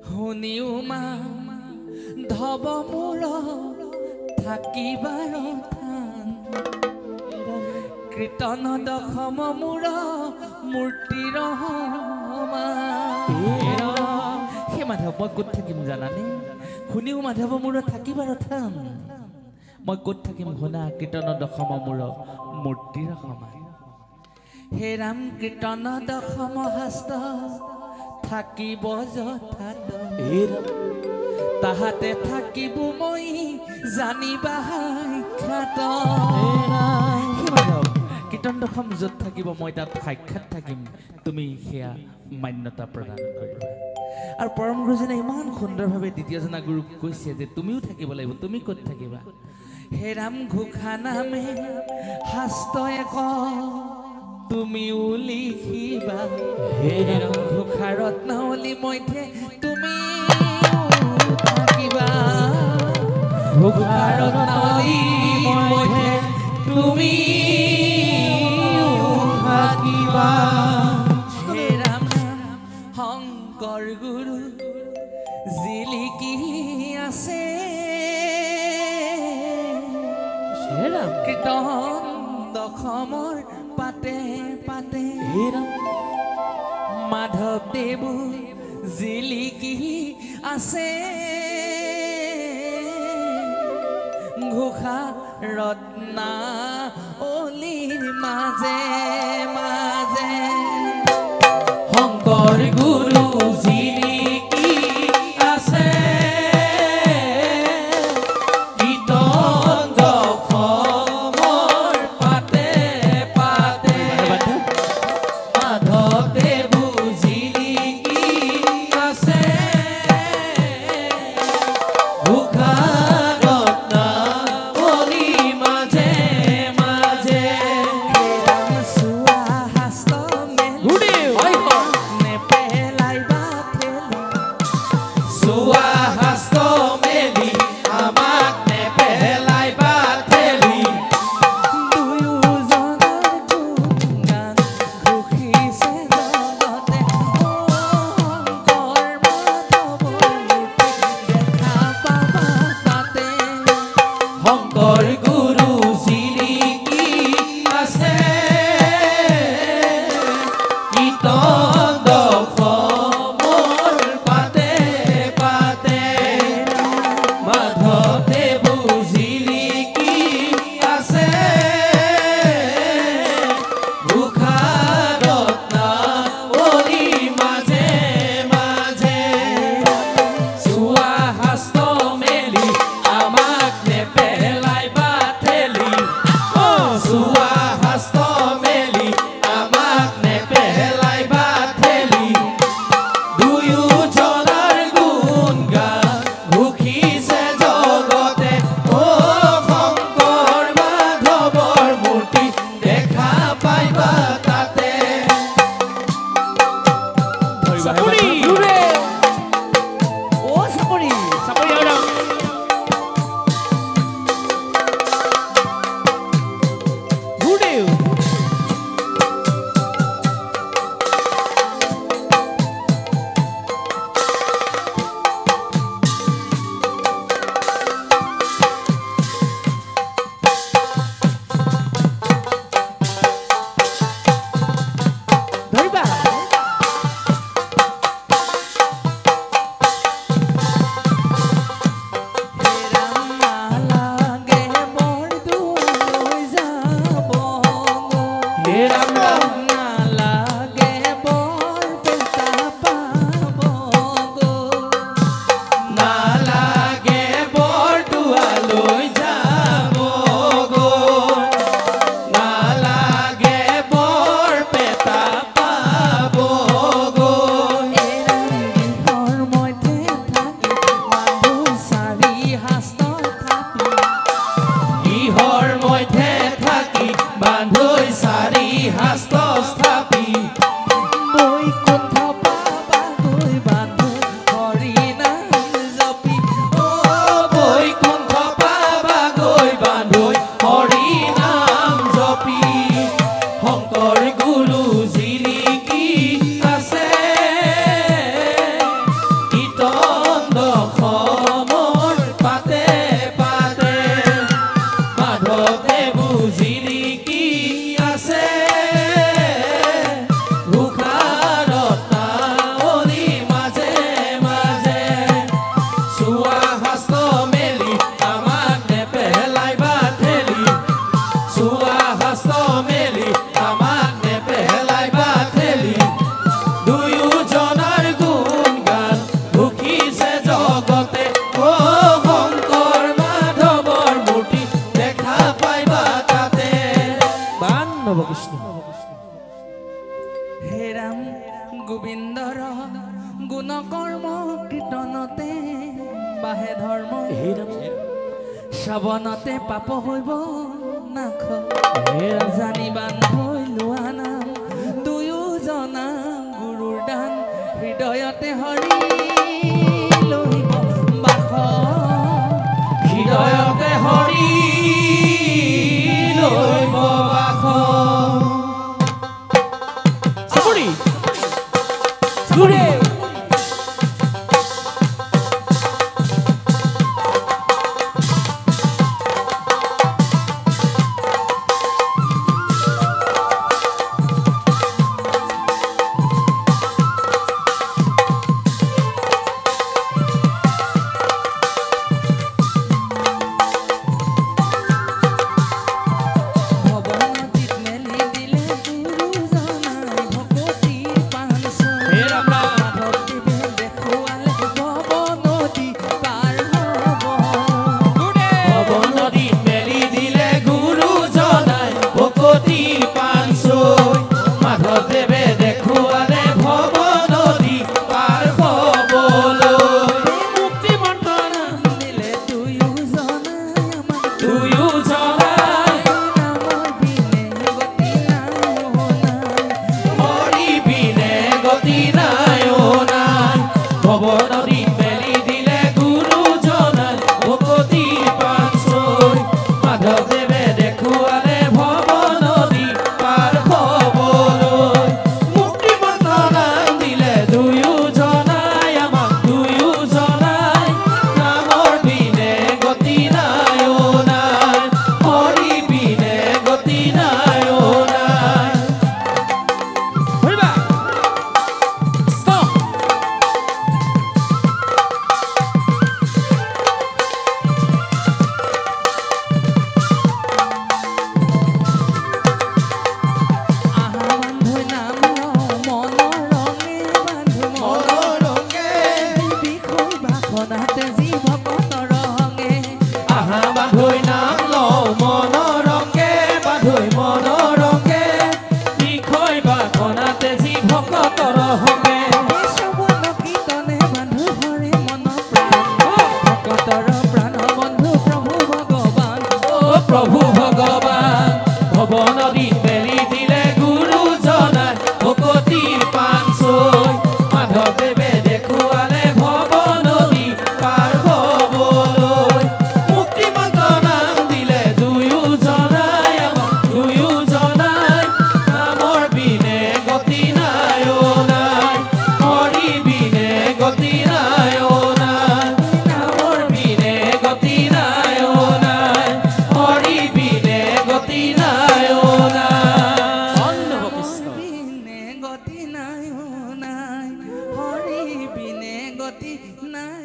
শুনিও মা ধব মূৰ থাকিবাৰ থান কীৰ্তন দশম মূৰ মূৰ্তিৰ হে মাধৱ মই ক'ত থাকিম জানানে শুনিও মাধৱ মূৰ থাকিবাৰ থান মই ক'ত থাকিম শুনা কীৰ্তন দশম মূৰ মূৰ্তিৰ সমান হে ৰাম কীৰ্তন দশম হস্ত থাকিব যথাত তাহাতে থাকিব মই জানিবা সাক্ষাৎ কীৰ্তন দশম য'ত থাকিব মই তাত সাক্ষাৎ থাকিম তুমি সেয়া মান্যতা প্ৰদান কৰিবা আৰু পৰম গুৰুজনে ইমান সুন্দৰভাৱে দ্বিতীয়জনা গুৰুক কৈছে যে তুমিও থাকিব লাগিব তুমি ক'ত থাকিবা হে ৰাম ঘোষা নামে শাস্ত্ৰ এক তুমিও লিখিবা হে ৰাম ঘোষা ৰত্নাৱলী মধ্যে তুমি থাকিবা ঘোষা ৰত্নাৱলী মধ্যে তুমি থাকিবা হে ৰাম শংকৰ গুৰু জিলিকি আছে কীৰ্তন দশমৰ পাতে পাতে মাধৱদেৱ জিলিকি আছে ঘোষা ৰত্নাৱলীৰ মাজে মাজে শংকৰ গুৰু জিলিকি আছে হে ৰাম গোবিন্দৰ গুণ কৰ্ম কীৰ্তনতে বাহে ধৰ্ম শ্ৰৱণতে পাপ হইব নাখ জানিবান হৈ লোৱা নাম দুয়োজনা গুৰুৰ দান হৃদয়তে হৰি লহিব বাস হৃদয়তে হৰি লহিব বাস চাপৰি ঘূৰে প্ৰভু ভগৱান ভৱ নদীত মেলি দিলে গুৰুজনাই ভকতিৰ পাণ ছৈ মাধৱদেৱে দেখুৱালে ভৱ নদী পাৰ হ'বলৈ মুক্তিমন্ত্ৰ নাম দিলে দুয়োজনাই আমাক দুয়োজনাই নামৰ বিনে গতি নাই অ' নাই হৰি বিনে গতি নাই অ' নাই নামৰ বিনে গতি নাই অ' নাই হৰি বিনে গতি নাই অ' নাই অন্নভ কৃষ্ণ বিনে গতি নাই অ' নাই হৰি বিনে গতি নাই